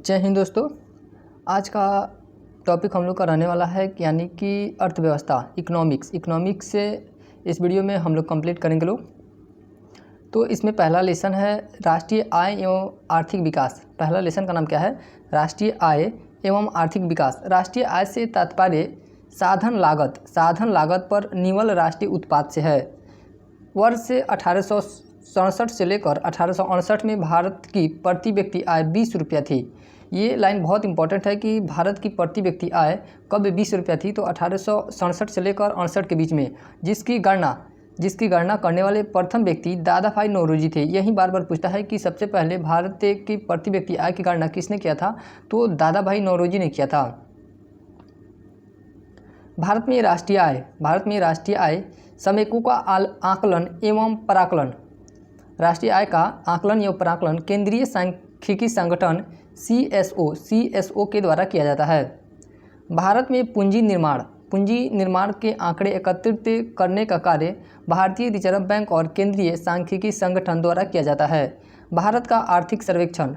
जय हिंद दोस्तों। आज का टॉपिक हम लोग का रहने वाला है यानी कि अर्थव्यवस्था, इकोनॉमिक्स से इस वीडियो में हम लोग कंप्लीट करेंगे लोग। तो इसमें पहला लेसन है राष्ट्रीय आय एवं आर्थिक विकास। पहला लेसन का नाम क्या है? राष्ट्रीय आय एवं आर्थिक विकास। राष्ट्रीय आय से तात्पर्य साधन लागत पर निवल राष्ट्रीय उत्पाद से है। वर्ष 1867 से लेकर 1868 में भारत की प्रति व्यक्ति आय 20 रुपया थी। ये लाइन बहुत इंपॉर्टेंट है कि भारत की प्रति व्यक्ति आय कब 20 रुपया थी, तो 1867 से लेकर 68 के बीच में, जिसकी गणना करने वाले प्रथम व्यक्ति दादा भाई नौरोजी थे। यही बार बार पूछता है कि सबसे पहले भारत की प्रति व्यक्ति आय की गणना किसने किया था, तो दादा भाई नौरोजी ने किया था। भारत में राष्ट्रीय आय समेकों का आकलन एवं पराकलन। राष्ट्रीय आय का आकलन एवं पराकलन केंद्रीय सांख्यिकी संगठन CSO के द्वारा किया जाता है। भारत में पूंजी निर्माण के आंकड़े एकत्रित करने का कार्य भारतीय रिजर्व बैंक और केंद्रीय सांख्यिकी संगठन द्वारा किया जाता है। भारत का आर्थिक सर्वेक्षण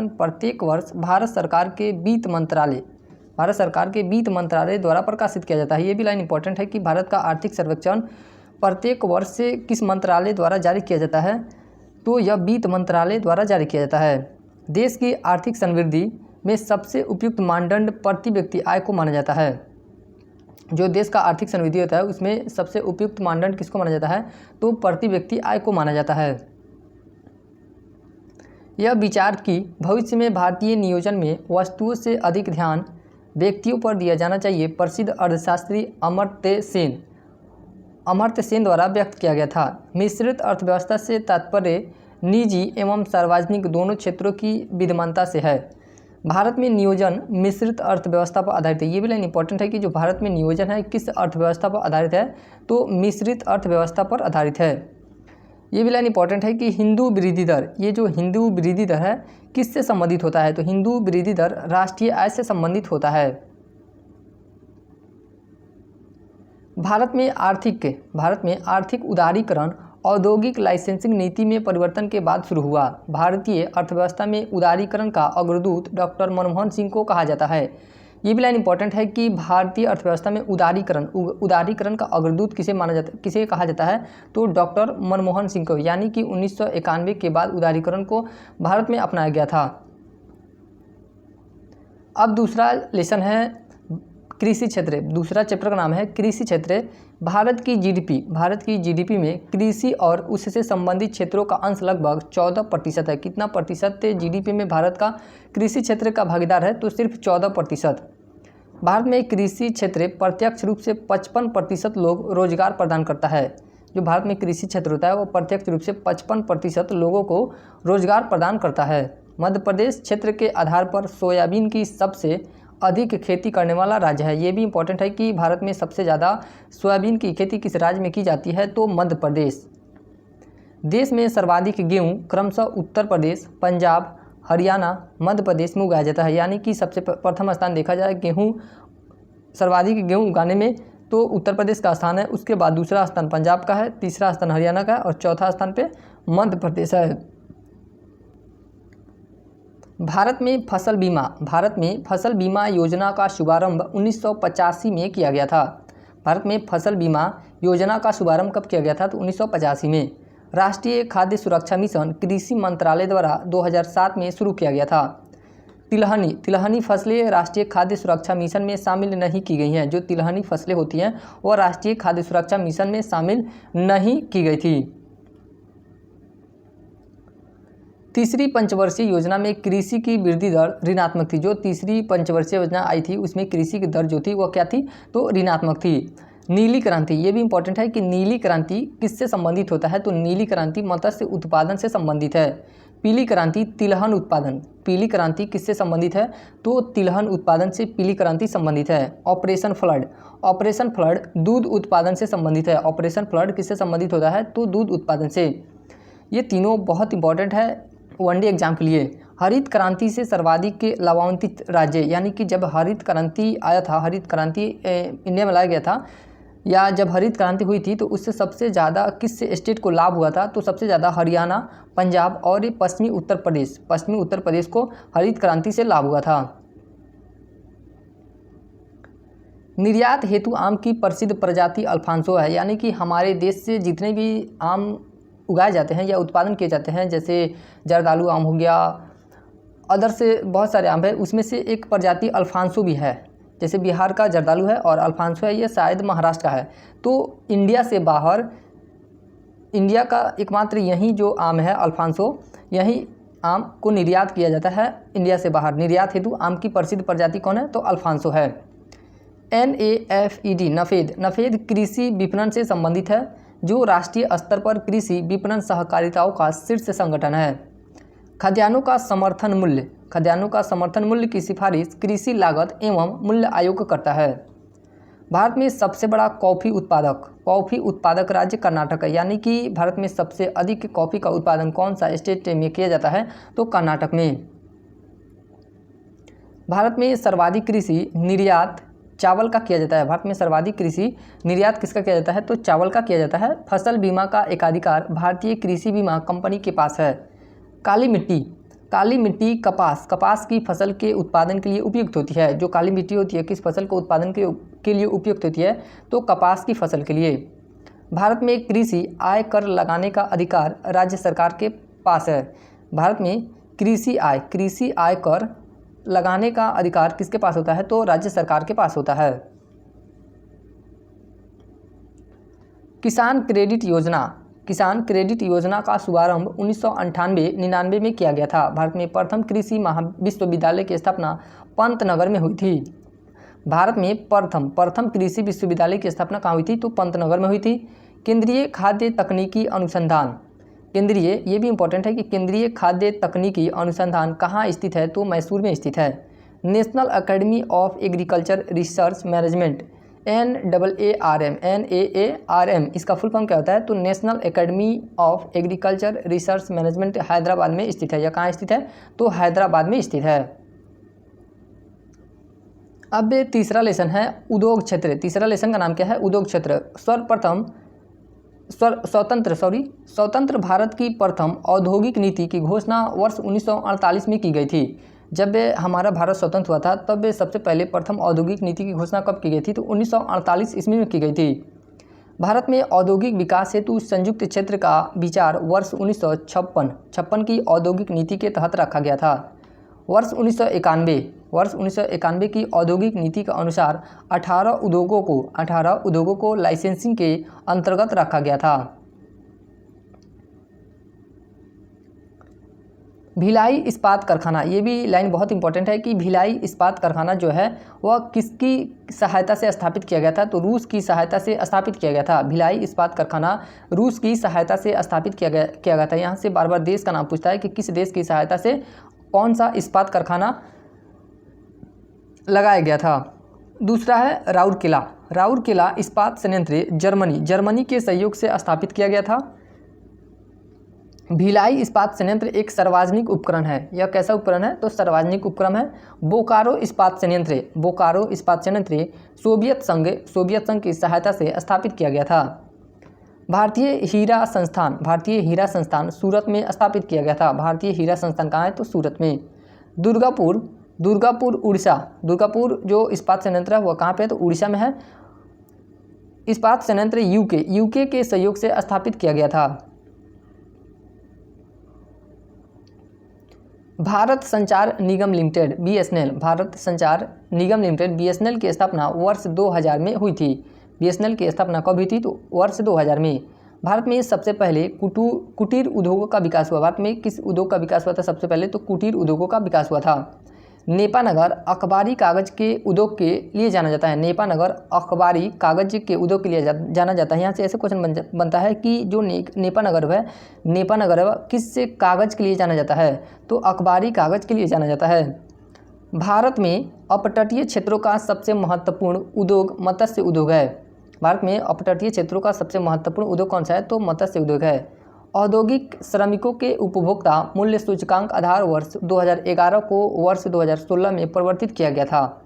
प्रत्येक वर्ष भारत सरकार के वित्त मंत्रालय द्वारा प्रकाशित किया जाता है। ये भी लाइन इंपॉर्टेंट है कि भारत का आर्थिक सर्वेक्षण प्रत्येक वर्ष से किस मंत्रालय द्वारा जारी किया जाता है, तो यह वित्त मंत्रालय द्वारा जारी किया जाता है। देश की आर्थिक समृद्धि में सबसे उपयुक्त मानदंड प्रति व्यक्ति आय को माना जाता है। जो देश का आर्थिक समृद्धि होता है उसमें सबसे उपयुक्त मानदंड किसको माना जाता है, तो प्रति व्यक्ति आय को माना जाता है। यह विचार कि भविष्य में भारतीय नियोजन में वस्तुओं से अधिक ध्यान व्यक्तियों पर दिया जाना चाहिए, प्रसिद्ध अर्थशास्त्री अमर्त्य सेन द्वारा व्यक्त किया गया था। मिश्रित अर्थव्यवस्था से तात्पर्य निजी एवं सार्वजनिक दोनों क्षेत्रों की विद्यमानता से है। भारत में नियोजन मिश्रित अर्थव्यवस्था पर आधारित है। ये भी लाइन इंपॉर्टेंट है कि जो भारत में नियोजन है किस अर्थव्यवस्था पर आधारित है, तो मिश्रित अर्थव्यवस्था पर आधारित है। ये भी लाइन इंपॉर्टेंट है कि हिंदू वृद्धि दर, ये जो हिंदू वृद्धि दर है किससे संबंधित होता है, तो हिंदू वृद्धि दर राष्ट्रीय आय से संबंधित होता है। भारत में आर्थिक उदारीकरण औद्योगिक लाइसेंसिंग नीति में परिवर्तन के बाद शुरू हुआ। भारतीय अर्थव्यवस्था में उदारीकरण का अग्रदूत डॉक्टर मनमोहन सिंह को कहा जाता है। ये भी लाइन इंपॉर्टेंट है कि भारतीय अर्थव्यवस्था में उदारीकरण का अग्रदूत किसे कहा जाता है, तो डॉक्टर मनमोहन सिंह को, यानी कि 1991 के बाद उदारीकरण को भारत में अपनाया गया था। अब दूसरा लेसन है कृषि क्षेत्र। दूसरा चैप्टर का नाम है कृषि क्षेत्र। भारत की जीडीपी में कृषि और उससे संबंधित क्षेत्रों का अंश लगभग 14% है। कितना प्रतिशत जीडीपी में भारत का कृषि क्षेत्र का भागीदार है, तो सिर्फ 14%। भारत में कृषि क्षेत्र प्रत्यक्ष रूप से 55% लोग रोजगार प्रदान करता है। जो भारत में कृषि क्षेत्र होता है वो प्रत्यक्ष रूप से 55% लोगों को रोजगार प्रदान करता है। मध्य प्रदेश क्षेत्र के आधार पर सोयाबीन की सबसे अधिक खेती करने वाला राज्य है। ये भी इंपॉर्टेंट है कि भारत में सबसे ज़्यादा सोयाबीन की खेती किस राज्य में की जाती है, तो मध्य प्रदेश। देश में सर्वाधिक गेहूँ क्रमशः उत्तर प्रदेश, पंजाब, हरियाणा, मध्य प्रदेश में उगाया जाता है। यानी कि सबसे प्रथम स्थान देखा जाए सर्वाधिक गेहूँ उगाने में, तो उत्तर प्रदेश का स्थान है। उसके बाद दूसरा स्थान पंजाब का है, तीसरा स्थान हरियाणा का है और चौथा स्थान पे मध्य प्रदेश है। भारत में फसल बीमा योजना का शुभारंभ 1985 में किया गया था। भारत में फसल बीमा योजना का शुभारंभ कब किया गया था, तो 1985 में। राष्ट्रीय खाद्य सुरक्षा मिशन कृषि मंत्रालय द्वारा 2007 में शुरू किया गया था। तिलहनी फसलें राष्ट्रीय खाद्य सुरक्षा मिशन में शामिल नहीं की गई हैं। जो तिलहनी फसलें होती हैं वो राष्ट्रीय खाद्य सुरक्षा मिशन में शामिल नहीं की गई थी। तीसरी पंचवर्षीय योजना में कृषि की वृद्धि दर ऋणात्मक थी। जो तीसरी पंचवर्षीय योजना आई थी उसमें कृषि की दर जो थी वो क्या थी, तो ऋणात्मक थी। नीली क्रांति, ये भी इंपॉर्टेंट है कि नीली क्रांति किससे संबंधित होता है, तो नीली क्रांति मत्स्य उत्पादन से संबंधित है। पीली क्रांति तिलहन उत्पादन, पीली क्रांति किससे संबंधित है, तो तिलहन उत्पादन से पीली क्रांति संबंधित है। ऑपरेशन फ्लड दूध उत्पादन से संबंधित है। ऑपरेशन फ्लड किससे संबंधित होता है, तो दूध उत्पादन से। ये तीनों बहुत इंपॉर्टेंट है वनडे एग्जाम के लिए। हरित क्रांति से सर्वाधिक के लाभान्वित राज्य, यानी कि जब हरित क्रांति आया था, हरित क्रांति इंडिया में लाया गया था, या जब हरित क्रांति हुई थी तो उससे सबसे ज़्यादा किस स्टेट को लाभ हुआ था, तो सबसे ज़्यादा हरियाणा, पंजाब और ये पश्चिमी उत्तर प्रदेश को हरित क्रांति से लाभ हुआ था। निर्यात हेतु आम की प्रसिद्ध प्रजाति अल्फांसो है, यानी कि हमारे देश से जितने भी आम उगाए जाते हैं या उत्पादन किए जाते हैं, जैसे जर्दालू आम हो गया, अदर से बहुत सारे आम है, उसमें से एक प्रजाति अल्फांसो भी है। जैसे बिहार का जर्दालू है और अल्फांसो है, ये शायद महाराष्ट्र का है। तो इंडिया से बाहर, इंडिया का एकमात्र यही जो आम है अल्फांसो, यही आम को निर्यात किया जाता है इंडिया से बाहर। निर्यात हेतु आम की प्रसिद्ध प्रजाति कौन है, तो अल्फांसो है। NAFED नफेद कृषि विपणन से संबंधित है, जो राष्ट्रीय स्तर पर कृषि विपणन सहकारिताओं का शीर्ष संगठन है। खाद्यान्नों का समर्थन मूल्य की सिफारिश कृषि लागत एवं मूल्य आयोग करता है। भारत में सबसे बड़ा कॉफ़ी उत्पादक राज्य कर्नाटक है, यानी कि भारत में सबसे अधिक कॉफ़ी का उत्पादन कौन सा स्टेट में किया जाता है, तो कर्नाटक में। भारत में सर्वाधिक कृषि निर्यात चावल का किया जाता है। भारत में सर्वाधिक कृषि निर्यात किसका किया जाता है, तो चावल का किया जाता है। फसल बीमा का एकाधिकार भारतीय कृषि बीमा कंपनी के पास है। काली मिट्टी कपास की फसल के उत्पादन के लिए उपयुक्त होती है। जो काली मिट्टी होती है किस फसल को उत्पादन के लिए उपयुक्त होती है, तो कपास की फसल के लिए। भारत में कृषि आय कर लगाने का अधिकार राज्य सरकार के पास है। भारत में कृषि आय कर लगाने का अधिकार किसके पास होता है, तो राज्य सरकार के पास होता है। किसान क्रेडिट योजना का शुभारंभ 1998-99 में किया गया था। भारत में प्रथम कृषि महाविश्वविद्यालय की स्थापना पंतनगर में हुई थी। भारत में प्रथम कृषि विश्वविद्यालय की स्थापना कहाँ हुई थी, तो पंतनगर में हुई थी। केंद्रीय खाद्य तकनीकी अनुसंधान, ये भी इम्पोर्टेंट है कि केंद्रीय खाद्य तकनीकी अनुसंधान कहाँ स्थित है, तो मैसूर में स्थित है। National academy of agriculture research management NAARM, इसका फुल फॉर्म क्या होता है, तो national academy of agriculture research management Hyderabad में स्थित है। या कहाँ स्थित है, तो हैदराबाद में स्थित है। अब तीसरा लेसन है उद्योग क्षेत्र। तीसरा लेसन का नाम क्या है, उद्योग क्षेत्र। स्वतंत्र भारत की प्रथम औद्योगिक नीति की घोषणा वर्ष 1948 में की गई थी। जब हमारा भारत स्वतंत्र हुआ था तब सबसे पहले प्रथम औद्योगिक नीति की घोषणा कब की गई थी, तो 1948 ईस्वी में की गई थी। भारत में औद्योगिक विकास हेतु संयुक्त क्षेत्र का विचार वर्ष 1956 की औद्योगिक नीति के तहत रखा गया था। वर्ष 1991 की औद्योगिक नीति के अनुसार 18 उद्योगों को लाइसेंसिंग के अंतर्गत रखा गया था। भिलाई इस्पात कारखाना, ये भी लाइन बहुत इंपॉर्टेंट है कि भिलाई इस्पात कारखाना जो है वह किसकी सहायता से स्थापित किया गया था, तो रूस की सहायता से स्थापित किया गया था। भिलाई इस्पात कारखाना रूस की सहायता से स्थापित किया गया था। यहाँ से बार बार देश का नाम पूछता है कि किस देश की सहायता से कौन सा इस्पात कारखाना लगाया गया था। दूसरा है राउरकेला इस्पात संयंत्र जर्मनी के सहयोग से स्थापित किया गया था। भिलाई इस्पात संयंत्र एक सार्वजनिक उपकरण है। यह कैसा उपकरण है, तो सार्वजनिक उपक्रम है। बोकारो इस्पात संयंत्र सोवियत संघ की सहायता से स्थापित किया गया था। भारतीय हीरा संस्थान सूरत में स्थापित किया गया था। भारतीय हीरा संस्थान कहाँ है, तो सूरत में। दुर्गापुर उड़ीसा जो इस्पात संयंत्र है वह कहाँ पे है, तो उड़ीसा में है। इस्पात संयंत्र यूके के सहयोग से स्थापित किया गया था। भारत संचार निगम लिमिटेड BSNL की स्थापना वर्ष 2000 में हुई थी। BSNL की स्थापना कब हुई थी, तो वर्ष 2000 में। भारत में सबसे पहले कुटीर उद्योगों का विकास हुआ। भारत में किस उद्योग का विकास हुआ था सबसे पहले, तो कुटीर उद्योगों का विकास हुआ था। नेपानगर अखबारी कागज के उद्योग के लिए जाना जाता है। नेपानगर अखबारी कागज के उद्योग के लिए जाना जाता है। यहाँ से ऐसे क्वेश्चन बनता है कि जो नेपानगर है किस कागज के लिए जाना जाता है, तो अखबारी कागज के लिए जाना जाता है। भारत में अपतटीय क्षेत्रों का सबसे महत्वपूर्ण उद्योग मत्स्य उद्योग है। भारत में अपतटीय क्षेत्रों का सबसे महत्वपूर्ण उद्योग कौन सा है, तो मत्स्य उद्योग है। औद्योगिक श्रमिकों के उपभोक्ता मूल्य सूचकांक आधार वर्ष 2011 को वर्ष 2016 में परिवर्तित किया गया था।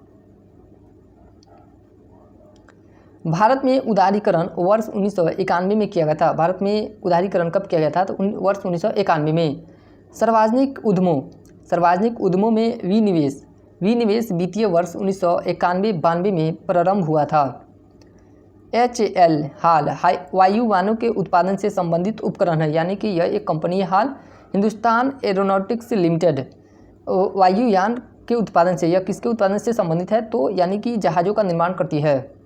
भारत में उदारीकरण वर्ष 1991 में किया गया था। भारत में उदारीकरण कब किया गया था? तो वर्ष 1991 में। सार्वजनिक उद्यमों में विनिवेश वित्तीय वर्ष 1991-92 में प्रारंभ हुआ था। HAL हाल वायुयानों के उत्पादन से संबंधित उपकरण है, यानी कि यह एक कंपनी है हाल। हिंदुस्तान एरोनॉटिक्स लिमिटेड वायुयान के उत्पादन से, यह किसके उत्पादन से संबंधित है? तो यानी कि जहाज़ों का निर्माण करती है।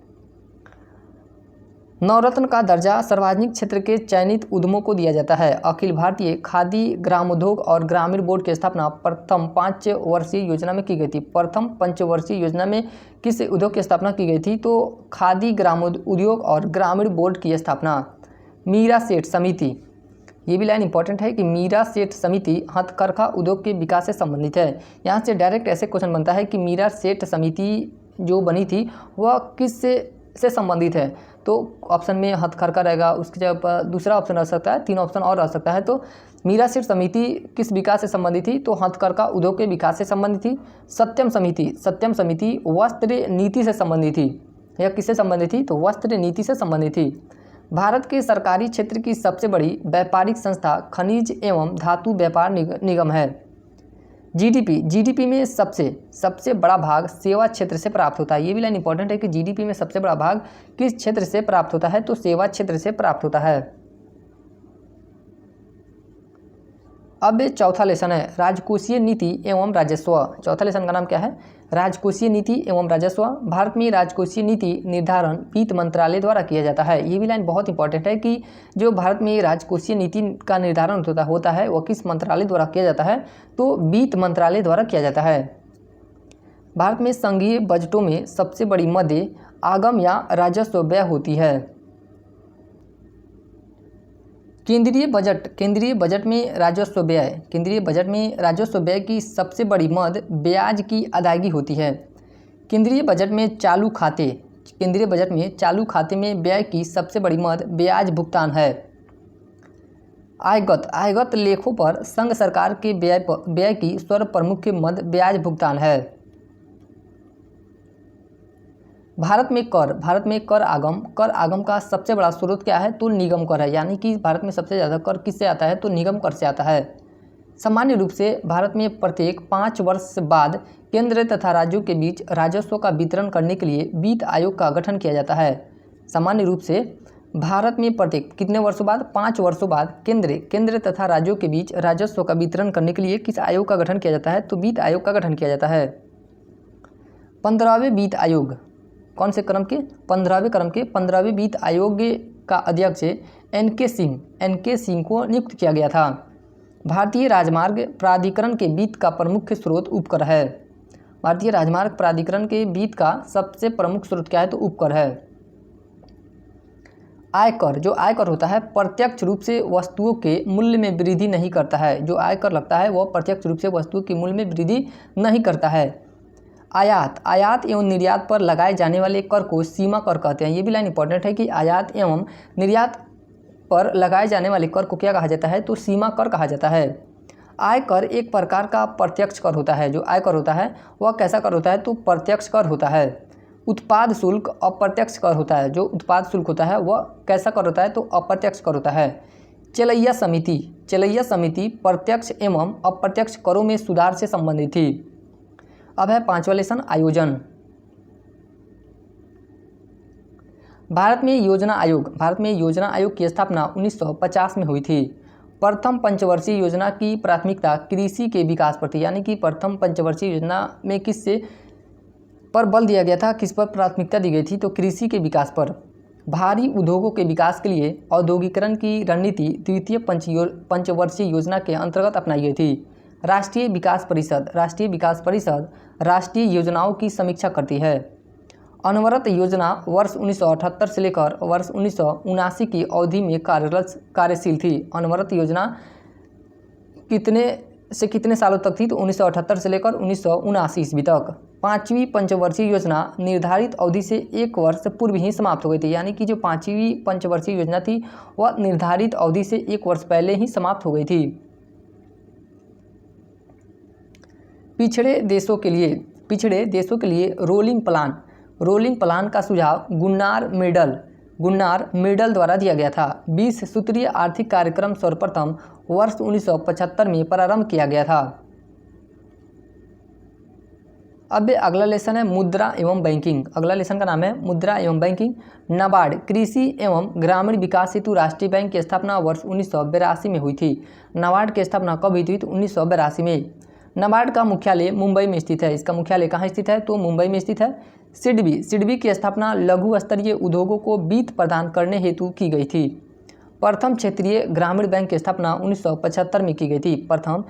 नवरत्न का दर्जा सार्वजनिक क्षेत्र के चयनित उद्यमों को दिया जाता है। अखिल भारतीय खादी ग्रामोद्योग और ग्रामीण बोर्ड की स्थापना प्रथम 5 वर्षीय योजना में की गई थी। प्रथम 5 वर्षीय योजना में किस उद्योग की स्थापना की गई थी? तो खादी ग्रामोद्योग और ग्रामीण बोर्ड की स्थापना। मीरा सेठ समिति, ये भी लाइन इंपॉर्टेंट है कि मीरा सेठ समिति हथकरघा उद्योग के विकास से संबंधित है। यहाँ से डायरेक्ट ऐसे क्वेश्चन बनता है कि मीरा सेठ समिति जो बनी थी वह किस से संबंधित है? तो ऑप्शन में हथकरघा रहेगा, उसकी जगह पर दूसरा ऑप्शन रह सकता है, 3 ऑप्शन और रह सकता है। तो मीरा सेठ समिति किस विकास से संबंधित थी? तो हथकरघा उद्योग के विकास से संबंधित थी। सत्यम समिति वस्त्र नीति से संबंधित थी। यह किससे संबंधित थी? तो वस्त्र नीति से संबंधित थी। भारत के सरकारी क्षेत्र की सबसे बड़ी व्यापारिक संस्था खनिज एवं धातु व्यापार निगम है। जीडीपी में सबसे बड़ा भाग सेवा क्षेत्र से प्राप्त होता है। ये भी लाइन इंपॉर्टेंट है कि जीडीपी में सबसे बड़ा भाग किस क्षेत्र से प्राप्त होता है? तो सेवा क्षेत्र से प्राप्त होता है। अब चौथा लेसन है राजकोषीय नीति एवं राजस्व। चौथा लेसन का नाम क्या है? राजकोषीय नीति एवं राजस्व। भारत में राजकोषीय नीति निर्धारण वित्त मंत्रालय द्वारा किया जाता है। ये भी लाइन बहुत इंपॉर्टेंट है कि जो भारत में राजकोषीय नीति का निर्धारण होता है वह किस मंत्रालय द्वारा किया जाता है? तो वित्त मंत्रालय द्वारा किया जाता है। भारत में संघीय बजटों में सबसे बड़ी मद आगम या राजस्व व्यय होती है। केंद्रीय बजट में राजस्व व्यय की सबसे बड़ी मद ब्याज की अदायगी होती है। केंद्रीय बजट में चालू खाते में व्यय की सबसे बड़ी मद ब्याज भुगतान है। आयगत लेखों पर संघ सरकार के व्यय की सर्वप्रमुख मद ब्याज भुगतान है। भारत में कर आगम का सबसे बड़ा स्रोत क्या है? तो निगम कर है, यानी कि भारत में सबसे ज़्यादा कर किससे आता है? तो निगम कर से आता है। सामान्य रूप से भारत में प्रत्येक 5 वर्ष बाद केंद्र तथा राज्यों के बीच राजस्व का वितरण करने के लिए वित्त आयोग का गठन किया जाता है। सामान्य रूप से भारत में प्रत्येक कितने वर्षों बाद? 5 वर्षों बाद केंद्र तथा राज्यों के बीच राजस्व का वितरण करने के लिए किस आयोग का गठन किया जाता है? तो वित्त आयोग का गठन किया जाता है। 15वें वित्त आयोग कौन से क्रम के? 15वें क्रम के 15वें वित्त आयोग का अध्यक्ष NK सिंह को नियुक्त किया गया था। भारतीय राजमार्ग प्राधिकरण के वित्त का प्रमुख स्रोत उपकर है। भारतीय राजमार्ग प्राधिकरण के वित्त का सबसे प्रमुख स्रोत क्या है? तो उपकर है। आयकर होता है प्रत्यक्ष रूप से वस्तुओं के मूल्य में वृद्धि नहीं करता है। जो आयकर लगता है वह प्रत्यक्ष रूप से वस्तुओं के मूल्य में वृद्धि नहीं करता है। आयात एवं निर्यात पर लगाए जाने वाले कर को सीमा कर कहते हैं। ये भी लाइन इंपॉर्टेंट है कि आयात एवं निर्यात पर लगाए जाने वाले कर को क्या कहा जाता है? तो सीमा कर कहा जाता है। आयकर एक प्रकार का प्रत्यक्ष कर होता है। जो आयकर होता है वह कैसा कर होता है? तो प्रत्यक्ष कर होता है। उत्पाद शुल्क अप्रत्यक्ष कर होता है। जो उत्पाद शुल्क होता है वह कैसा कर होता है? तो अप्रत्यक्ष कर होता है। चलैया समिति प्रत्यक्ष एवं अप्रत्यक्ष करों में सुधार से संबंधित थी। अब है 5वां लेसन आयोजन। भारत में योजना आयोग की स्थापना 1950 में हुई थी। प्रथम पंचवर्षीय योजना की प्राथमिकता कृषि के विकास पर थी, यानी कि प्रथम पंचवर्षीय योजना में किससे पर बल दिया गया था? किस पर प्राथमिकता दी गई थी? तो कृषि के विकास पर। भारी उद्योगों के विकास के लिए औद्योगिकरण की रणनीति द्वितीय पंचवर्षीय योजना के अंतर्गत अपनाई गई थी। राष्ट्रीय विकास परिषद राष्ट्रीय योजनाओं की समीक्षा करती है। अनवरत योजना वर्ष 1978 से लेकर वर्ष 1979 की अवधि में कार्यशील थी। अनवरत योजना कितने सालों तक थी? तो 1978 से लेकर 1979 ईस्वी तक। 5वीं पंचवर्षीय योजना निर्धारित अवधि से 1 वर्ष पूर्व ही समाप्त हो गई थी, यानी कि जो 5वीं पंचवर्षीय योजना थी वह निर्धारित अवधि से 1 वर्ष पहले ही समाप्त हो गई थी। पिछड़े देशों के लिए रोलिंग प्लान रोलिंग प्लान का सुझाव गुन्नार मेडल द्वारा दिया गया था। 20 सूत्रीय आर्थिक कार्यक्रम सर्वप्रथम वर्ष 1975 में प्रारंभ किया गया था। अब अगला लेसन है मुद्रा एवं बैंकिंग। अगला लेसन का नाम है मुद्रा एवं बैंकिंग। नाबार्ड कृषि एवं ग्रामीण विकास हेतु राष्ट्रीय बैंक की स्थापना वर्ष 1982 में हुई थी। नाबार्ड की स्थापना कब हुई थी? तो 1982 में। नाबार्ड का मुख्यालय मुंबई में स्थित है। इसका मुख्यालय कहाँ स्थित है? तो मुंबई में स्थित है। सिडबी की स्थापना लघु स्तरीय उद्योगों को वित्त प्रदान करने हेतु की गई थी। प्रथम क्षेत्रीय ग्रामीण बैंक की स्थापना 1975 में की गई थी। प्रथम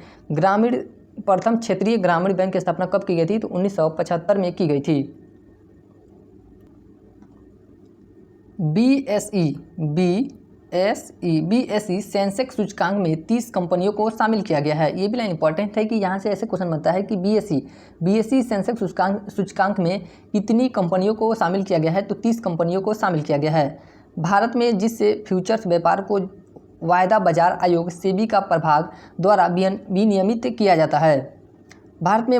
क्षेत्रीय ग्रामीण बैंक की स्थापना कब की गई थी? तो 1975 में की गई थी। बीएसई सेंसेक्स सूचकांक में 30 कंपनियों को शामिल किया गया है। ये भी लाइन इंपॉर्टेंट है कि यहाँ से ऐसे क्वेश्चन बनता है कि बीएसई सेंसेक्स सूचकांक में कितनी कंपनियों को शामिल किया गया है? तो 30 कंपनियों को शामिल किया गया है। भारत में जिससे फ्यूचर्स व्यापार को वायदा बाजार आयोग सेबी का प्रभाग द्वारा विनियमित किया जाता है। भारत में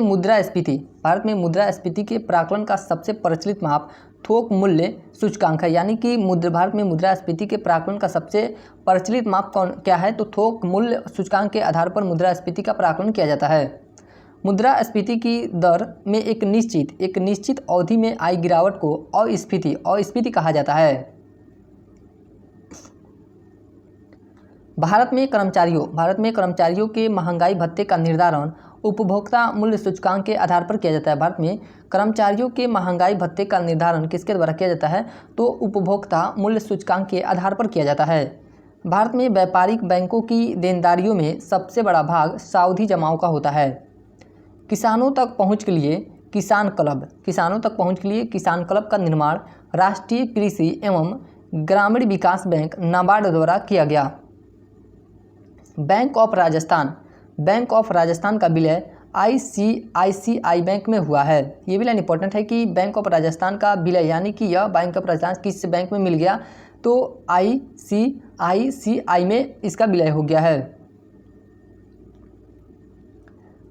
मुद्रास्फीति के प्राकलन का सबसे प्रचलित माप थोक मूल्य सूचकांक है। यानी कि भारत में मुद्रास्फीति के प्राकलन का सबसे प्रचलित माप क्या है? तो थोक मूल्य सूचकांक के आधार पर मुद्रास्फीति का प्राकलन किया जाता है। मुद्रास्फीति की दर में एक निश्चित अवधि में आई गिरावट को अस्फीति कहा जाता है। भारत में कर्मचारियों के महंगाई भत्ते का निर्धारण उपभोक्ता मूल्य सूचकांक के आधार पर किया जाता है। भारत में कर्मचारियों के महंगाई भत्ते का निर्धारण किसके द्वारा किया जाता है? तो उपभोक्ता मूल्य सूचकांक के आधार पर किया जाता है। भारत में व्यापारिक बैंकों की देनदारियों में सबसे बड़ा भाग सावधि जमाओं का होता है। किसानों तक पहुंच के लिए किसान क्लब का निर्माण राष्ट्रीय कृषि एवं ग्रामीण विकास बैंक नाबार्ड द्वारा किया गया। बैंक ऑफ राजस्थान का विलय आईसीआईसीआई बैंक में हुआ है। ये भी लाइन इंपॉर्टेंट है कि बैंक ऑफ राजस्थान का विलय यानी कि यह बैंक ऑफ राजस्थान किस बैंक में मिल गया? तो आईसीआईसीआई में इसका विलय हो गया है।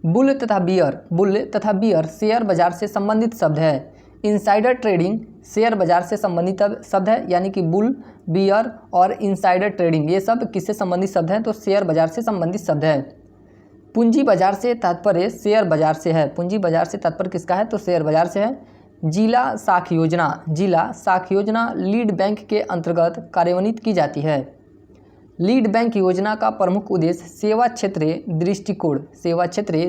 बुल तथा बियर शेयर बाजार से संबंधित शब्द है। इनसाइडर ट्रेडिंग शेयर बाजार से संबंधित शब्द है। यानी कि बुल, बियर और इनसाइडर ट्रेडिंग ये सब किससे संबंधित शब्द हैं? तो शेयर बाजार से संबंधित शब्द है। पूंजी बाजार से तात्पर्य शेयर बाजार से है। पूंजी बाजार से तात्पर्य किसका है? तो शेयर बाजार से है। जिला साख योजना लीड बैंक के अंतर्गत कार्यान्वित की जाती है। लीड बैंक योजना का प्रमुख उद्देश्य सेवा क्षेत्रीय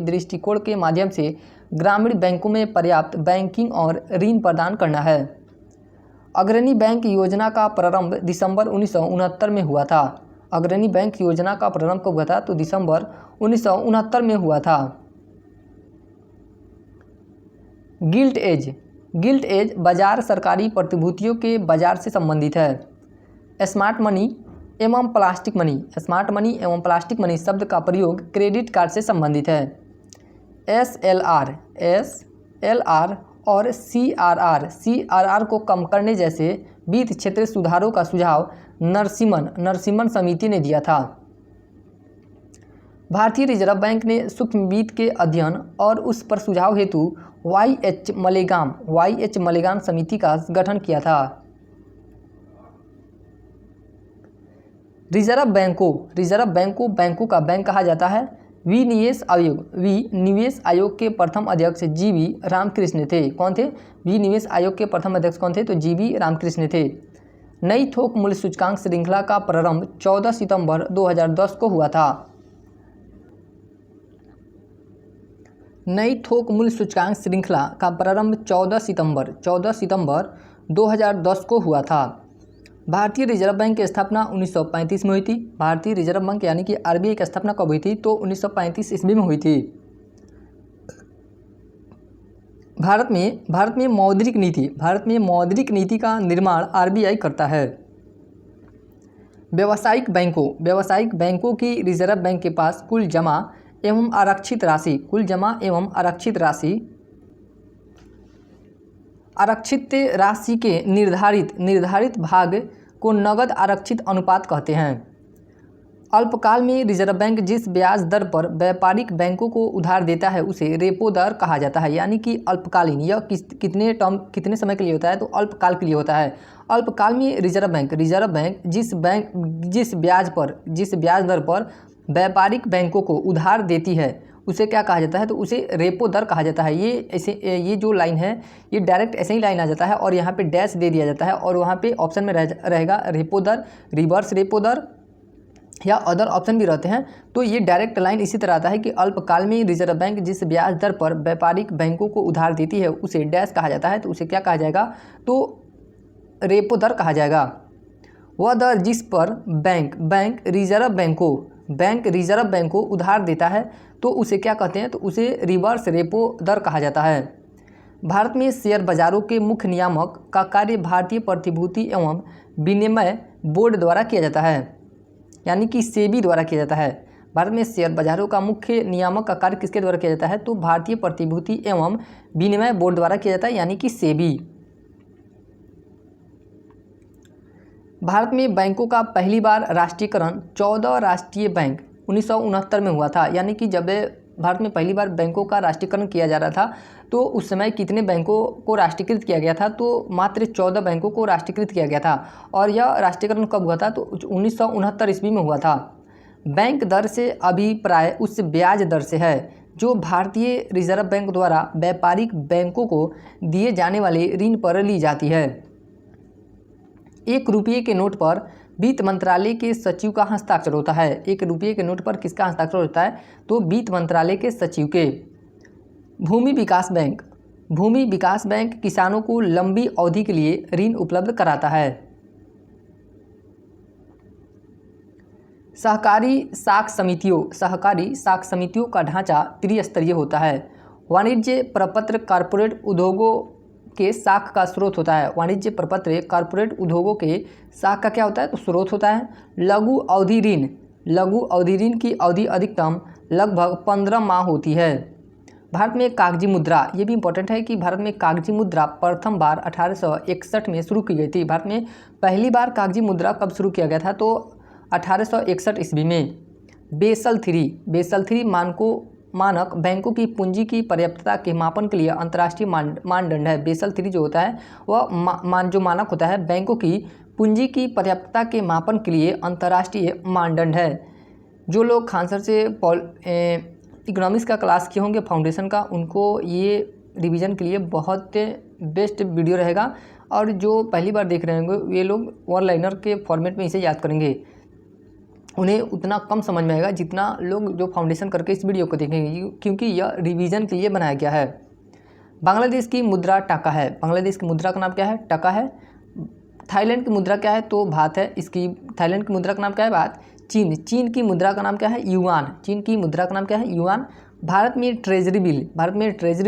दृष्टिकोण के माध्यम से ग्रामीण बैंकों में पर्याप्त बैंकिंग और ऋण प्रदान करना है। अग्रणी बैंक योजना का प्रारंभ दिसंबर 1969 में हुआ था। अग्रणी बैंक योजना का प्रारंभ कब हुआ था? तो दिसंबर 1969 में हुआ था। गिल्ट एज बाजार सरकारी प्रतिभूतियों के बाजार से संबंधित है। स्मार्ट मनी एवं प्लास्टिक मनी शब्द का प्रयोग क्रेडिट कार्ड से संबंधित है। एसएलआर और सीआरआर को कम करने जैसे वित्त क्षेत्र सुधारों का सुझाव नरसिम्हन समिति ने दिया था। भारतीय रिजर्व बैंक ने सूक्ष्म वित्त के अध्ययन और उस पर सुझाव हेतु वाई.एच. मलेगान समिति का गठन किया था। रिजर्व बैंकों का बैंक कहा जाता है। विनिवेश आयोग के प्रथम अध्यक्ष जीवी रामकृष्ण थे। कौन थे? विनिवेश आयोग के प्रथम अध्यक्ष कौन थे? तो जीवी रामकृष्ण थे। नई थोक मूल्य सूचकांक श्रृंखला का प्रारंभ 14 सितंबर 2010 को हुआ था। नई थोक मूल्य सूचकांक श्रृंखला का प्रारंभ 14 सितंबर 2010 को हुआ था। भारतीय रिजर्व बैंक की स्थापना 1935 में हुई थी। भारतीय रिजर्व बैंक यानी कि आरबीआई की स्थापना कब हुई थी? तो 1935 ईस्वी में हुई थी। भारत में मौद्रिक नीति का निर्माण आरबीआई करता है। व्यावसायिक बैंकों की रिजर्व बैंक के पास कुल जमा एवं आरक्षित राशि के निर्धारित भाग को नगद आरक्षित अनुपात कहते हैं। अल्पकाल में रिजर्व बैंक जिस ब्याज दर पर व्यापारिक बैंकों को उधार देता है उसे रेपो दर कहा जाता है। यानी कि अल्पकालीन, यह कितने समय के लिए होता है, तो अल्पकाल के लिए होता है। अल्पकाल में रिजर्व बैंक जिस ब्याज दर पर व्यापारिक बैंकों को उधार देती है उसे क्या कहा जाता है, तो उसे रेपो दर कहा जाता है। ये जो लाइन है ये डायरेक्ट ऐसे ही लाइन आ जाता है और यहाँ पे डैश दे दिया जाता है और वहाँ पे ऑप्शन में रहेगा रेपो दर, रिवर्स रेपो दर या अदर ऑप्शन भी रहते हैं। तो ये डायरेक्ट लाइन इसी तरह आता है कि अल्पकाल में रिजर्व बैंक जिस ब्याज दर पर व्यापारिक बैंकों को उधार देती है उसे डैश कहा जाता है, तो उसे क्या कहा जाएगा, तो रेपो दर कहा जाएगा। वह दर जिस पर बैंक रिजर्व बैंक को उधार देता है तो उसे क्या कहते हैं, तो उसे रिवर्स रेपो दर कहा जाता है। भारत में शेयर बाजारों के मुख्य नियामक का कार्य भारतीय प्रतिभूति एवं विनिमय बोर्ड द्वारा किया जाता है, यानी कि सेबी द्वारा किया जाता है। भारत में शेयर बाजारों का मुख्य नियामक का कार्य किसके द्वारा किया जाता है, तो भारतीय प्रतिभूति एवं विनिमय बोर्ड द्वारा किया जाता है, यानी कि सेबी। भारत में बैंकों का पहली बार राष्ट्रीयकरण 14 राष्ट्रीय बैंक 1969 में हुआ था। यानी कि जब भारत में पहली बार बैंकों का राष्ट्रीयकरण किया जा रहा था तो उस समय कितने बैंकों को राष्ट्रीयकृत किया गया था, तो मात्र 14 बैंकों को राष्ट्रीयकृत किया गया था। और यह राष्ट्रीयकरण कब हुआ था, तो 1969 ईस्वी में हुआ था। बैंक दर से अभिप्राय उस ब्याज दर से है जो भारतीय रिजर्व बैंक द्वारा व्यापारिक बैंकों को दिए जाने वाले ऋण पर ली जाती है। 1 रुपये के नोट पर वित्त मंत्रालय के सचिव का हस्ताक्षर होता है। 1 रुपये के नोट पर किसका हस्ताक्षर होता है, तो वित्त मंत्रालय के सचिव के। भूमि विकास बैंक किसानों को लंबी अवधि के लिए ऋण उपलब्ध कराता है। सहकारी साख समितियों का ढांचा त्रिस्तरीय होता है। वाणिज्य प्रपत्र कॉरपोरेट उद्योगों के साख का स्रोत होता है। वाणिज्य प्रपत्र कॉरपोरेट उद्योगों के साख का क्या होता है, तो स्रोत होता है। लघु अवधि ऋण की अवधि अधिकतम लगभग 15 माह होती है। भारत में कागजी मुद्रा, ये भी इंपॉर्टेंट है कि भारत में कागजी मुद्रा प्रथम बार 1861 में शुरू की गई थी। भारत में पहली बार कागजी मुद्रा कब शुरू किया गया था, तो 1861 ईस्वी में। बेसल थ्री मानक बैंकों की पूंजी की पर्याप्तता के मापन के लिए अंतर्राष्ट्रीय मानदंड है। बेसल 3 जो होता है वह जो मानक होता है बैंकों की पूंजी की पर्याप्तता के मापन के लिए अंतर्राष्ट्रीय मानदंड है। जो लोग खान सर से इकोनॉमिक्स का क्लास किए होंगे फाउंडेशन का, उनको ये रिवीजन के लिए बहुत बेस्ट वीडियो रहेगा। और जो पहली बार देख रहे होंगे ये लोग वन लाइनर के फॉर्मेट में इसे याद करेंगे, उन्हें उतना कम समझ में आएगा जितना लोग जो फाउंडेशन करके इस वीडियो को देखेंगे, क्योंकि यह रिवीजन के लिए बनाया गया है। बांग्लादेश की मुद्रा टका है। बांग्लादेश की मुद्रा का नाम क्या है, टका है। थाईलैंड की मुद्रा क्या है, तो बात है इसकी। थाईलैंड की मुद्रा का नाम क्या है, बात। चीन की मुद्रा का नाम क्या है, युआन। चीन की मुद्रा का नाम क्या है, युआन। भारत में ट्रेजरी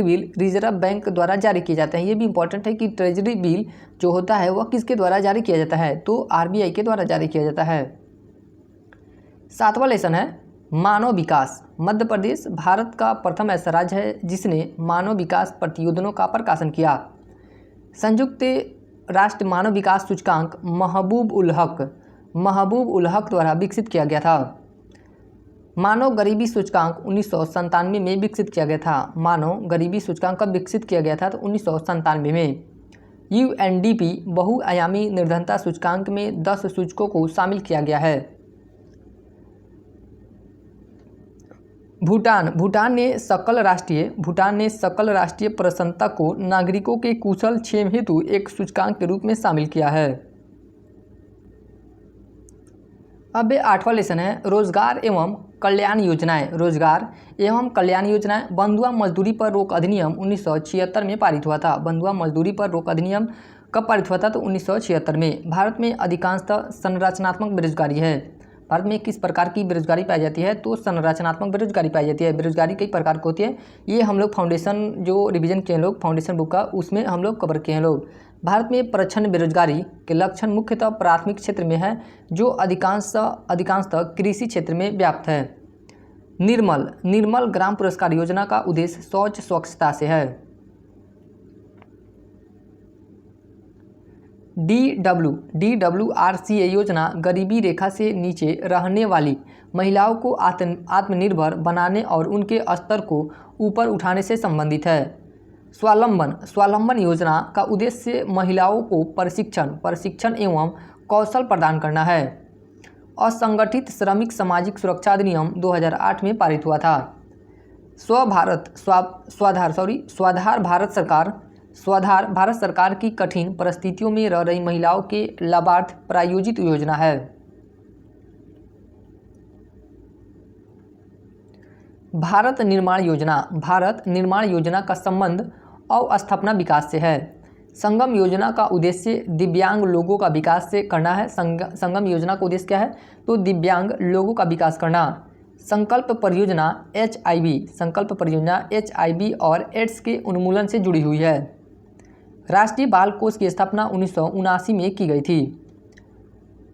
बिल रिजर्व बैंक द्वारा जारी किए जाते हैं। ये भी इंपॉर्टेंट है कि ट्रेजरी बिल जो होता है वह किसके द्वारा जारी किया जाता है, तो RBI के द्वारा जारी किया जाता है। 7वां लेसन है मानव विकास। मध्य प्रदेश भारत का प्रथम ऐसा राज्य है जिसने मानव विकास प्रतिवेदनों का प्रकाशन किया। संयुक्त राष्ट्र मानव विकास सूचकांक महबूब उल हक द्वारा विकसित किया गया था। मानव गरीबी सूचकांक 1997 में विकसित किया गया था। मानव गरीबी सूचकांक कब विकसित किया गया था, तो 1997 में। UNDP बहुआयामी निर्धनता सूचकांक में 10 सूचकों को शामिल किया गया है। भूटान ने सकल राष्ट्रीय प्रसन्नता को नागरिकों के कुशल क्षेम हेतु एक सूचकांक के रूप में शामिल किया है। अब 8वां लेसन है रोजगार एवं कल्याण योजनाएं। बंधुआ मजदूरी पर रोक अधिनियम 1976 में पारित हुआ था। बंधुआ मजदूरी पर रोक अधिनियम कब पारित हुआ था, तो 1976 में। भारत में अधिकांशतः संरचनात्मक बेरोजगारी है। भारत में किस प्रकार की बेरोजगारी पाई जाती है, तो संरचनात्मक बेरोजगारी पाई जाती है। बेरोजगारी कई प्रकार की होती है, ये हम लोग फाउंडेशन जो रिवीजन किए हैं लोग फाउंडेशन बुक का, उसमें हम लोग कवर किए हैं लोग। भारत में प्रच्छन्न बेरोजगारी के लक्षण मुख्यतः प्राथमिक क्षेत्र में है जो अधिकांशतः कृषि क्षेत्र में व्याप्त है। निर्मल ग्राम पुरस्कार योजना का उद्देश्य स्वच्छता से है। DWRCA योजना गरीबी रेखा से नीचे रहने वाली महिलाओं को आत्मनिर्भर बनाने और उनके स्तर को ऊपर उठाने से संबंधित है। स्वावलंबन योजना का उद्देश्य महिलाओं को प्रशिक्षण एवं कौशल प्रदान करना है। असंगठित श्रमिक सामाजिक सुरक्षा अधिनियम 2008 में पारित हुआ था। स्वाधार भारत सरकार की कठिन परिस्थितियों में रह रही महिलाओं के लाभार्थ प्रायोजित योजना है। भारत निर्माण योजना का संबंध अवस्थापना विकास से है। संगम योजना का उद्देश्य दिव्यांग लोगों का विकास से करना है। संगम योजना का उद्देश्य क्या है? तो दिव्यांग लोगों का विकास करना। संकल्प परियोजना HIV और एड्स के उन्मूलन से जुड़ी हुई है। राष्ट्रीय बाल कोष की स्थापना 1979 में की गई थी।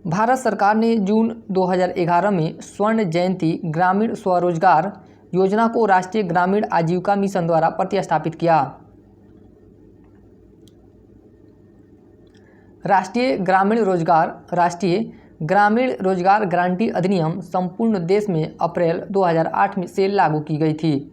भारत सरकार ने जून 2011 में स्वर्ण जयंती ग्रामीण स्वरोजगार योजना को राष्ट्रीय ग्रामीण आजीविका मिशन द्वारा प्रतिस्थापित किया। राष्ट्रीय ग्रामीण रोजगार गारंटी अधिनियम संपूर्ण देश में अप्रैल 2008 से लागू की गई थी।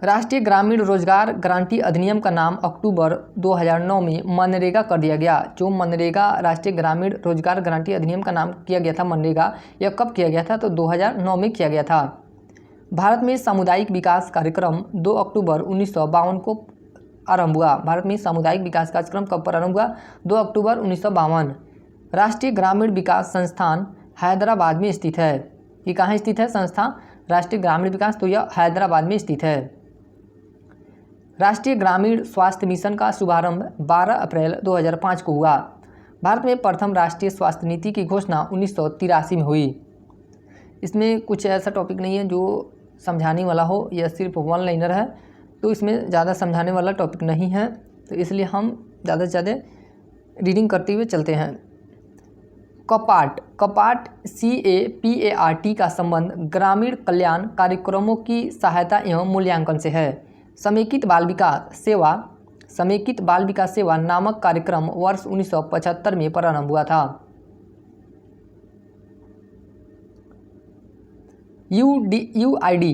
राष्ट्रीय ग्रामीण रोजगार गारंटी अधिनियम का नाम अक्टूबर 2009 में मनरेगा कर दिया गया। जो मनरेगा राष्ट्रीय ग्रामीण रोजगार गारंटी अधिनियम का नाम किया गया था मनरेगा, यह कब किया गया था? तो 2009 में किया गया था। भारत में सामुदायिक विकास कार्यक्रम 2 अक्टूबर 1952 को आरंभ हुआ। भारत में सामुदायिक विकास कार्यक्रम कब प्रारंभ हुआ? 2 अक्टूबर 1952। राष्ट्रीय ग्रामीण विकास संस्थान हैदराबाद में स्थित है। ये कहाँ स्थित है संस्थान? राष्ट्रीय ग्रामीण विकास, तो यह हैदराबाद में स्थित है। राष्ट्रीय ग्रामीण स्वास्थ्य मिशन का शुभारंभ 12 अप्रैल 2005 को हुआ। भारत में प्रथम राष्ट्रीय स्वास्थ्य नीति की घोषणा 1983 में हुई। इसमें कुछ ऐसा टॉपिक नहीं है जो समझाने वाला हो, यह सिर्फ वन लाइनर है, तो इसमें ज़्यादा समझाने वाला टॉपिक नहीं है, तो इसलिए हम ज़्यादा से ज़्यादा रीडिंग करते हुए चलते हैं। कपाट CAPART का संबंध ग्रामीण कल्याण कार्यक्रमों की सहायता एवं मूल्यांकन से है। समेकित बाल विकास सेवा नामक कार्यक्रम वर्ष 1975 में प्रारंभ हुआ था। UID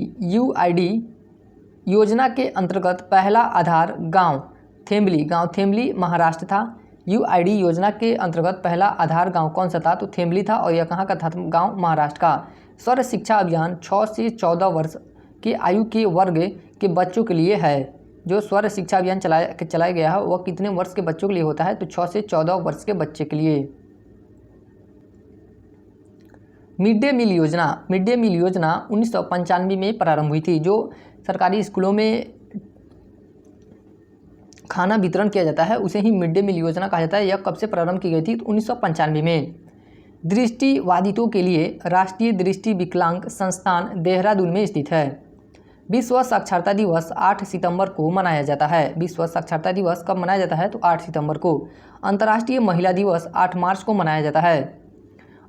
योजना के अंतर्गत पहला आधार गांव थेम्बली महाराष्ट्र था। UID योजना के अंतर्गत पहला आधार गांव कौन सा था? तो थेम्बली था, और यह कहाँ का था? गांव महाराष्ट्र का। सर्व शिक्षा अभियान 6 से 14 वर्ष के आयु के वर्ग के बच्चों के लिए है। जो स्वर शिक्षा अभियान चलाया गया है वह कितने वर्ष के बच्चों के लिए होता है? तो 6 से 14 वर्ष के बच्चे के लिए। मिड डे मील योजना 1995 में प्रारंभ हुई थी। जो सरकारी स्कूलों में खाना वितरण किया जाता है उसे ही मिड डे मील योजना कहा जाता है। यह कब से प्रारंभ की गई थी? तो 1995 में। दृष्टिबाधितों के लिए राष्ट्रीय दृष्टि विकलांग संस्थान देहरादून में स्थित है। विश्व साक्षरता दिवस 8 सितंबर को मनाया जाता है। विश्व साक्षरता दिवस कब मनाया जाता है? तो 8 सितंबर को। अंतर्राष्ट्रीय महिला दिवस 8 मार्च को मनाया जाता है।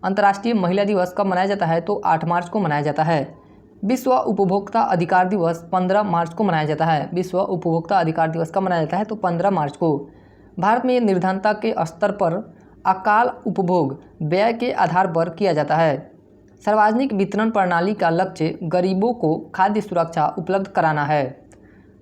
अंतर्राष्ट्रीय महिला दिवस कब मनाया जाता है? तो 8 मार्च को मनाया जाता है। विश्व उपभोक्ता अधिकार दिवस 15 मार्च को मनाया जाता है। विश्व उपभोक्ता अधिकार दिवस कब मनाया जाता है? तो 15 मार्च को। भारत में निर्धनता के स्तर पर अकाल उपभोग व्यय के आधार पर किया जाता है। सार्वजनिक वितरण प्रणाली का लक्ष्य गरीबों को खाद्य सुरक्षा उपलब्ध कराना है।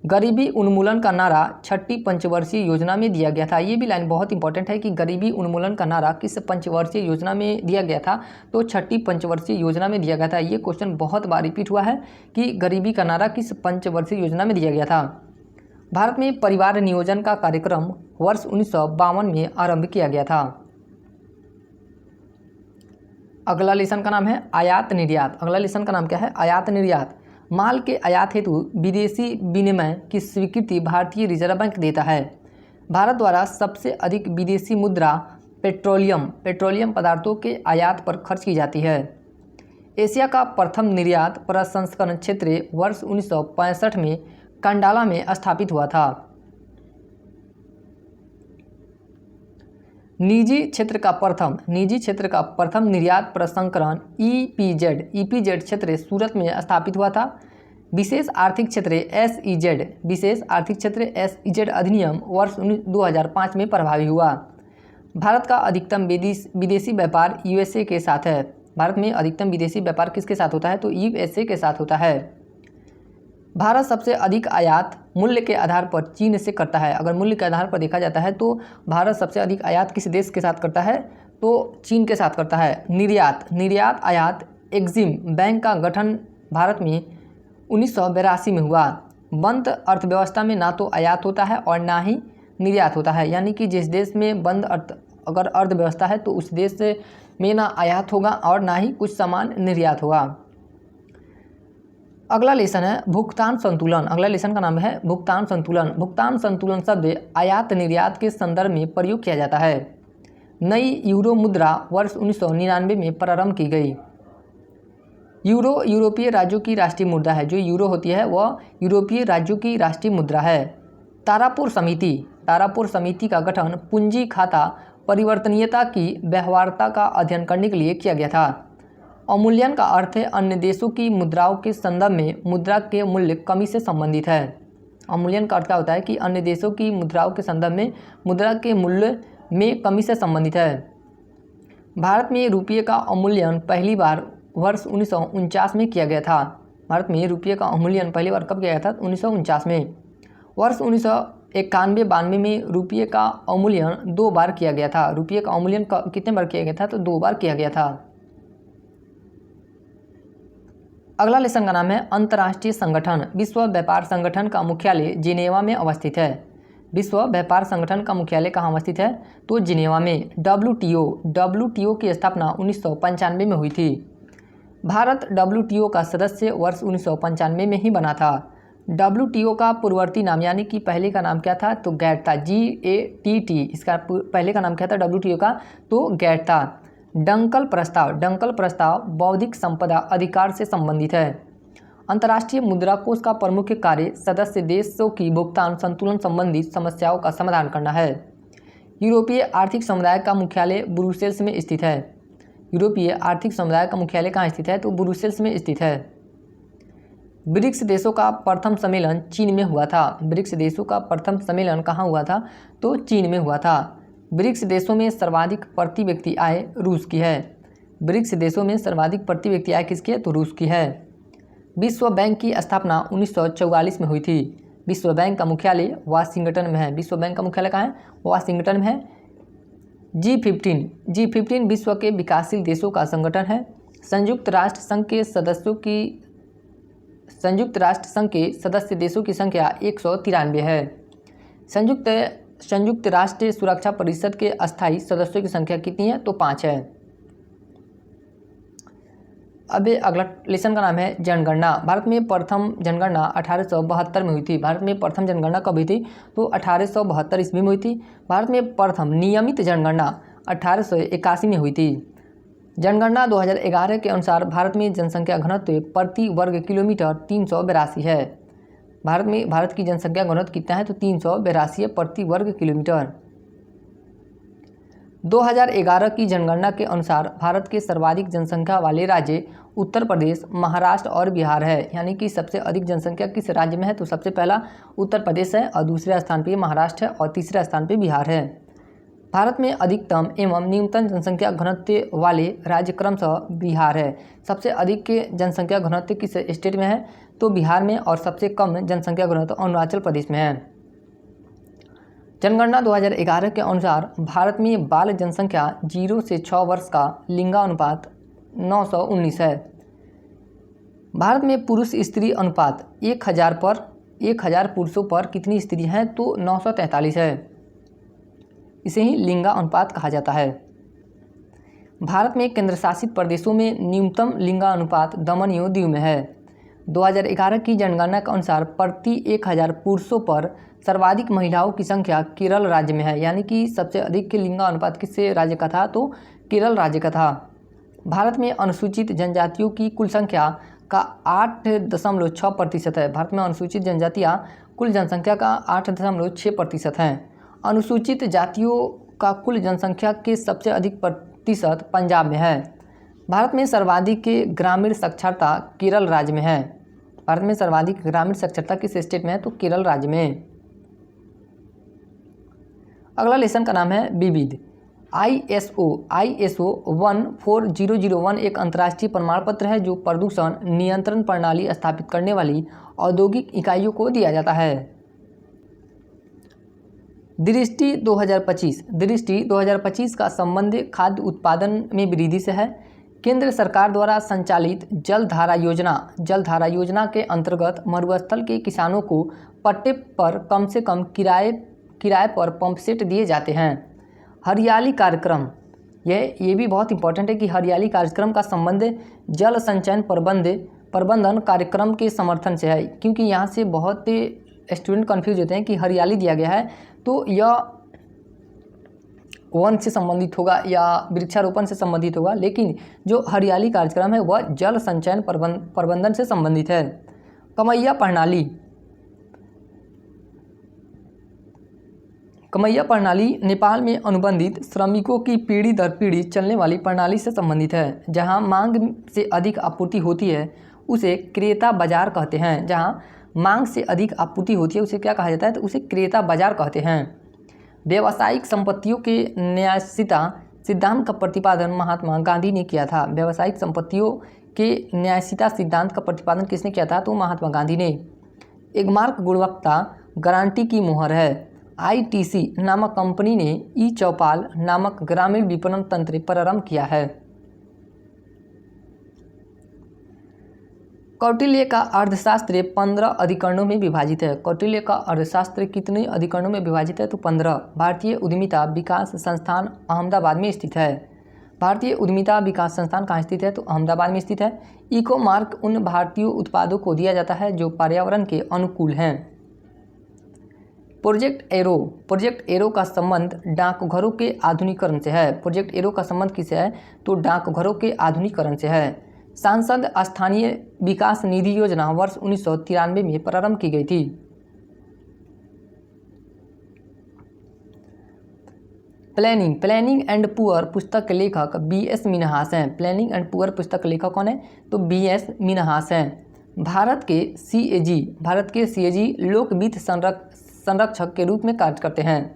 गरीबी उन्मूलन का नारा छठी पंचवर्षीय योजना में दिया गया था। ये भी लाइन बहुत इंपॉर्टेंट है कि गरीबी उन्मूलन का नारा किस पंचवर्षीय योजना में दिया गया था? तो छठी पंचवर्षीय योजना में दिया गया था। ये क्वेश्चन बहुत बार रिपीट हुआ है कि गरीबी का नारा किस पंचवर्षीय योजना में दिया गया था। भारत में परिवार नियोजन का कार्यक्रम वर्ष 1952 में आरंभ किया गया था। अगला लेसन का नाम है आयात निर्यात। अगला लेसन का नाम क्या है? आयात निर्यात। माल के आयात हेतु विदेशी विनिमय की स्वीकृति भारतीय रिजर्व बैंक देता है। भारत द्वारा सबसे अधिक विदेशी मुद्रा पेट्रोलियम पदार्थों के आयात पर खर्च की जाती है। एशिया का प्रथम निर्यात प्रसंस्करण क्षेत्र वर्ष 1965 में कंडाला में स्थापित हुआ था। निजी क्षेत्र का प्रथम निर्यात प्रसंस्करण EPZ क्षेत्र सूरत में स्थापित हुआ था। विशेष आर्थिक क्षेत्र SEZ विशेष आर्थिक क्षेत्र SEZ अधिनियम वर्ष 2005 में प्रभावी हुआ। भारत का अधिकतम विदेशी व्यापार USA के साथ है। भारत में अधिकतम विदेशी व्यापार किसके साथ होता है? तो USA के साथ होता है। भारत सबसे अधिक आयात मूल्य के आधार पर चीन से करता है। अगर मूल्य के आधार पर देखा जाता है तो भारत सबसे अधिक आयात किस देश के साथ करता है? तो चीन के साथ करता है। निर्यात आयात एक्जिम बैंक का गठन भारत में 1982 में हुआ। बंद अर्थव्यवस्था में ना तो आयात होता है और ना ही निर्यात होता है, यानी कि जिस देश में बंद अगर अर्थव्यवस्था है तो उस देश में ना आयात होगा और ना ही कुछ सामान निर्यात होगा। अगला लेसन है भुगतान संतुलन। अगला लेसन का नाम है भुगतान संतुलन। भुगतान संतुलन शब्द आयात निर्यात के संदर्भ में प्रयोग किया जाता है। नई यूरो मुद्रा वर्ष 1999 में प्रारंभ की गई। यूरो यूरोपीय राज्यों की राष्ट्रीय मुद्रा है। जो यूरो होती है वह यूरोपीय राज्यों की राष्ट्रीय मुद्रा है। तारापुर समिति का गठन पूंजी खाता परिवर्तनीयता की व्यवहार्यता का अध्ययन करने के लिए किया गया था। अवमूल्यन का अर्थ है अन्य देशों की मुद्राओं के संदर्भ में मुद्रा के मूल्य कमी से संबंधित है। अवमूल्यन का अर्थ क्या होता है कि अन्य देशों की मुद्राओं के संदर्भ में मुद्रा के मूल्य में कमी से संबंधित है। भारत में रुपये का अवमूल्यन पहली बार वर्ष 1949 में किया गया था। भारत में रुपये का अवमूल्यन पहली बार कब किया गया था? 1949 में। वर्ष 1991-92 में रुपये का अवमूल्यन 2 बार किया गया था। रुपये का अवमूल्यन कितने बार किया गया था? तो 2 बार किया गया था। अगला लेसन का नाम है अंतर्राष्ट्रीय संगठन। विश्व व्यापार संगठन का मुख्यालय जिनेवा में अवस्थित है। विश्व व्यापार संगठन का मुख्यालय कहाँ अवस्थित है? तो जिनेवा में। WTO की स्थापना 1995 में हुई थी। भारत WTO का सदस्य वर्ष 1995 में ही बना था। WTO का पूर्ववर्ती नाम यानी कि पहले का नाम क्या था? तो गैट था। GATT इसका पहले का नाम क्या था WTO का? तो गैट था। डंकल प्रस्ताव बौद्धिक संपदा अधिकार से संबंधित है। अंतर्राष्ट्रीय मुद्रा कोष का प्रमुख कार्य सदस्य देशों की भुगतान संतुलन संबंधी समस्याओं का समाधान करना है। यूरोपीय आर्थिक समुदाय का मुख्यालय ब्रुसेल्स में स्थित है। यूरोपीय आर्थिक समुदाय का मुख्यालय कहाँ स्थित है? तो ब्रुसेल्स में स्थित है। ब्रिक्स देशों का प्रथम सम्मेलन चीन में हुआ था। ब्रिक्स देशों का प्रथम सम्मेलन कहाँ हुआ था? तो चीन में हुआ था। ब्रिक्स देशों में सर्वाधिक प्रति व्यक्ति आय रूस की है। ब्रिक्स देशों में सर्वाधिक प्रति व्यक्ति आय किसकी है? तो रूस की है। विश्व बैंक की स्थापना 1944 में हुई थी। विश्व बैंक का मुख्यालय वाशिंगटन में है। विश्व बैंक का मुख्यालय कहाँ है? वाशिंगटन में है। G15 विश्व के विकासशील देशों का संगठन है। संयुक्त राष्ट्र संघ के सदस्य देशों की संख्या 193 है। संयुक्त राष्ट्र सुरक्षा परिषद के अस्थायी सदस्यों की संख्या कितनी है? तो 5 है। अब अगला लेसन का नाम है जनगणना। भारत में प्रथम जनगणना 1872 में हुई थी। भारत में प्रथम जनगणना कब हुई थी? तो 1872 ईस्वी में हुई थी। भारत में प्रथम नियमित जनगणना 1881 में हुई थी। जनगणना 2011 के अनुसार भारत में जनसंख्या घनत्व प्रति वर्ग किलोमीटर 382 है। भारत की जनसंख्या घनत्व कितना है? तो 382 है प्रति वर्ग किलोमीटर। 2011 की जनगणना के अनुसार भारत के सर्वाधिक जनसंख्या वाले राज्य उत्तर प्रदेश, महाराष्ट्र और बिहार है। यानी कि सबसे अधिक जनसंख्या किस राज्य में है? तो सबसे पहला उत्तर प्रदेश है और दूसरे स्थान पे महाराष्ट्र है और तीसरे स्थान पे बिहार है। भारत में अधिकतम एवं न्यूनतम जनसंख्या घनत्व वाले राज्य क्रमशः बिहार है। सबसे अधिक के जनसंख्या घनत्व किस स्टेट में है? तो बिहार में, और सबसे कम जनसंख्या घनत्व अरुणाचल प्रदेश में है। जनगणना 2011 के अनुसार भारत में बाल जनसंख्या 0 से 6 वर्ष का लिंगानुपात 919 है। भारत में पुरुष स्त्री अनुपात 1000 पुरुषों पर कितनी स्त्री हैं? तो 943 है। इसे ही लिंगा अनुपात कहा जाता है। भारत में केंद्र शासित प्रदेशों में न्यूनतम लिंगा अनुपात दमन एवं दीव में है। 2011 की जनगणना के अनुसार प्रति 1000 पुरुषों पर सर्वाधिक महिलाओं की संख्या केरल राज्य में है। यानी कि सबसे अधिक के लिंगा अनुपात किस राज्य का था? तो केरल राज्य का था। भारत में अनुसूचित जनजातियों की कुल संख्या का 8.6% है। भारत में अनुसूचित जनजातियाँ कुल जनसंख्या का 8.6% हैं। अनुसूचित जातियों का कुल जनसंख्या के सबसे अधिक प्रतिशत पंजाब में है। भारत में सर्वाधिक ग्रामीण साक्षरता केरल राज्य में है। भारत में सर्वाधिक ग्रामीण साक्षरता किस स्टेट में है? तो केरल राज्य में। अगला लेसन का नाम है विविध। ISO 14001 एक अंतर्राष्ट्रीय प्रमाण पत्र है जो प्रदूषण नियंत्रण प्रणाली स्थापित करने वाली औद्योगिक इकाइयों को दिया जाता है। दृष्टि 2025 का संबंध खाद्य उत्पादन में वृद्धि से है। केंद्र सरकार द्वारा संचालित जलधारा योजना के अंतर्गत मरुस्थल के किसानों को पट्टे पर कम से कम किराए पर पंप सेट दिए जाते हैं। हरियाली कार्यक्रम, ये भी बहुत इंपॉर्टेंट है कि हरियाली कार्यक्रम का संबंध जल संचयन प्रबंधन कार्यक्रम के समर्थन से है, क्योंकि यहाँ से बहुत स्टूडेंट कंफ्यूज होते हैं कि हरियाली दिया गया है तो यह वन से संबंधित होगा या वृक्षारोपण से संबंधित होगा, लेकिन जो हरियाली कार्यक्रम है वह जल संचयन प्रबंधन से संबंधित है। कमैया प्रणाली नेपाल में अनुबंधित श्रमिकों की पीढ़ी दर पीढ़ी चलने वाली प्रणाली से संबंधित है। जहां मांग से अधिक आपूर्ति होती है उसे क्रेता बाजार कहते हैं। जहां मांग से अधिक आपूर्ति होती है उसे क्या कहा जाता है? तो उसे क्रेता बाजार कहते हैं। व्यावसायिक संपत्तियों के न्यायशीता सिद्धांत का प्रतिपादन महात्मा गांधी ने किया था। व्यावसायिक संपत्तियों के न्यायशीता सिद्धांत का प्रतिपादन किसने किया था? तो महात्मा गांधी ने। एगमार्क गुणवत्ता गारंटी की मोहर है। ITC नामक कंपनी ने ई-चौपाल नामक ग्रामीण विपणन तंत्र प्रारंभ किया है। कौटिल्य का अर्थशास्त्र 15 अधिकरणों में विभाजित है। कौटिल्य का अर्थशास्त्र कितने अधिकरणों में विभाजित है? तो 15। भारतीय उद्यमिता विकास संस्थान अहमदाबाद में स्थित है। भारतीय उद्यमिता विकास संस्थान कहाँ स्थित है? तो अहमदाबाद में स्थित है। इको मार्क उन भारतीय उत्पादों को दिया जाता है जो पर्यावरण के अनुकूल हैं। प्रोजेक्ट एरो का संबंध डाकघरों के आधुनिकीकरण से है। प्रोजेक्ट एरो का संबंध किससे है? तो डाकघरों के आधुनिकीकरण से है। सांसद स्थानीय विकास निधि योजना वर्ष 1993 में प्रारंभ की गई थी। प्लानिंग एंड पुअर पुस्तक के लेखक BS मिन्हास हैं। प्लानिंग एंड पुअर पुस्तक के लेखक कौन है? तो BS मिन्हास हैं। भारत के CAG लोकवित्त संरक्षक के रूप में कार्य करते हैं।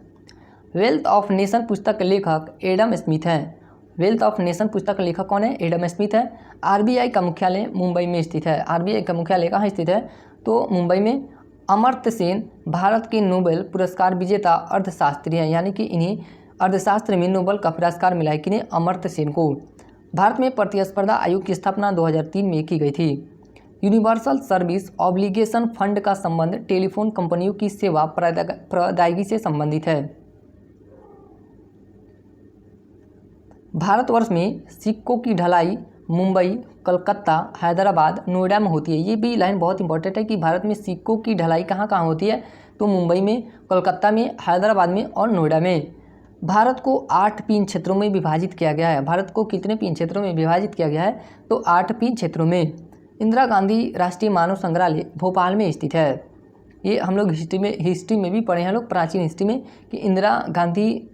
वेल्थ ऑफ नेशन पुस्तक के लेखक एडम स्मिथ हैं। वेल्थ ऑफ नेशन पुस्तक का लेखक कौन है? एडम स्मिथ है। RBI का मुख्यालय मुंबई में स्थित है। RBI का मुख्यालय कहाँ स्थित है? तो मुंबई में। अमर्त्य सेन भारत के नोबेल पुरस्कार विजेता अर्थशास्त्री हैं, यानी कि इन्हें अर्थशास्त्र में नोबेल का पुरस्कार मिला है। किन्हें? अमर्त्य सेन को। भारत में प्रतिस्पर्धा आयोग की स्थापना 2003 में की गई थी। यूनिवर्सल सर्विस ऑब्लिगेशन फंड का संबंध टेलीफोन कंपनियों की सेवा प्रदायगी से संबंधित है। भारतवर्ष में सिक्कों की ढलाई मुंबई, कलकत्ता, हैदराबाद, नोएडा में होती है। ये भी लाइन बहुत इंपॉर्टेंट है कि भारत में सिक्कों की ढलाई कहाँ कहाँ होती है? तो मुंबई में, कलकत्ता में, हैदराबाद में और नोएडा में। भारत को 8 पीन क्षेत्रों में विभाजित किया गया है। भारत को कितने पीन क्षेत्रों में विभाजित किया गया है? तो 8 पीन क्षेत्रों में। इंदिरा गांधी राष्ट्रीय मानव संग्रहालय भोपाल में स्थित है। ये हम लोग हिस्ट्री में भी पढ़े हैं लोग, प्राचीन हिस्ट्री में, कि इंदिरा गांधी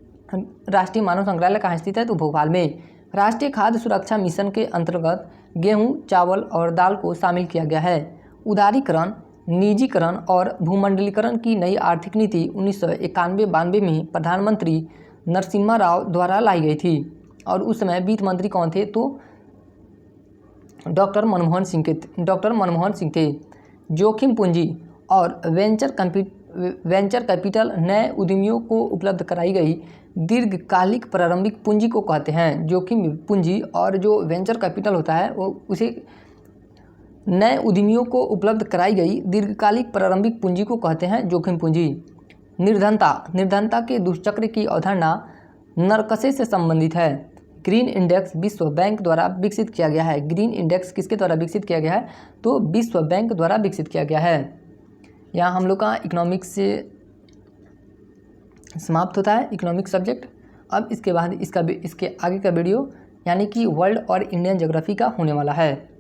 राष्ट्रीय मानव संग्रहालय कहाँ स्थित है? तो भोपाल में। राष्ट्रीय खाद्य सुरक्षा मिशन के अंतर्गत गेहूं, चावल और दाल को शामिल किया गया है। उदारीकरण, निजीकरण और भूमंडलीकरण की नई आर्थिक नीति 1991-92 में प्रधानमंत्री नरसिम्हा राव द्वारा लाई गई थी और उस समय वित्त मंत्री कौन थे? तो डॉक्टर मनमोहन सिंह थे। जोखिम पूंजी और वेंचर कैपिटल नए उद्यमियों को उपलब्ध कराई गई दीर्घकालिक प्रारंभिक पूंजी को कहते हैं। जोखिम पूंजी और जो वेंचर कैपिटल होता है वो उसे नए उद्यमियों को उपलब्ध कराई गई दीर्घकालिक प्रारंभिक पूंजी को कहते हैं जोखिम पूंजी। निर्धनता के दुष्चक्र की अवधारणा नरकसे से संबंधित है। ग्रीन इंडेक्स विश्व बैंक द्वारा विकसित किया गया है। ग्रीन इंडेक्स किसके द्वारा विकसित किया गया है? तो विश्व बैंक द्वारा विकसित किया गया है। यहाँ हम लोग का इकोनॉमिक्स से समाप्त होता है इकोनॉमिक्स सब्जेक्ट। अब इसके बाद इसके आगे का वीडियो यानी कि वर्ल्ड और इंडियन ज्योग्राफी का होने वाला है।